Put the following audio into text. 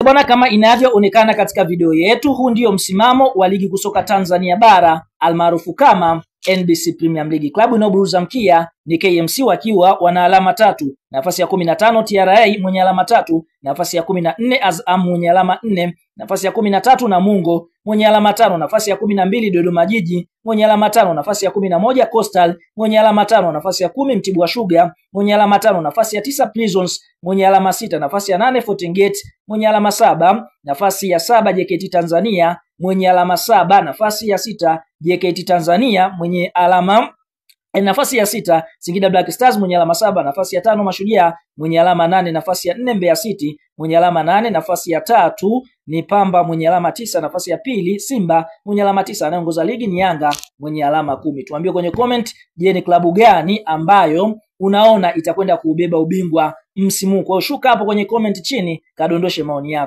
bwana, kama inavyoonekana katika video yetu, huu ndio msimamo wa ligi kusoka Tanzania bara almaarufu kama NBC Premier League. Klabu inayoburuza mkia ni KMC wakiwa wana alama 3. Nafasi ya 15 TRA mwenye alama 3, nafasi ya 14 Azam mwenye alama 4, nafasi ya 13 Namungo mwenye alama 5, nafasi ya 12 Dodoma Jiji mwenye alama 5, nafasi ya 11 Coastal mwenye alama 5, nafasi ya 10 Mtibwa Sugar mwenye alama 5, nafasi ya 9 Prisons mwenye alama 6, nafasi ya 8 Fountain Gate mwenye alama 7, nafasi ya 7 JKT Tanzania mwenye alama 7, nafasi ya 6 JKT Tanzania mwenye alama nafasi ya 6 Singida Black Stars mwenye alama 7, nafasi ya 5 Mashujaa mwenye alama 8, nafasi ya 4 Mbeya City mwenye alama 8, nafasi ya 3 ni Pamba mwenye alama 9, nafasi ya 2 Simba mwenye alama 9, anayeongoza ligi ni Yanga mwenye alama 10. Tuambie kwenye comment, je, ni klabu gani ambayo unaona itakwenda kuubeba ubingwa msimu? Kwa hiyo shuka hapo kwenye comment chini kadondoshe maoni yako.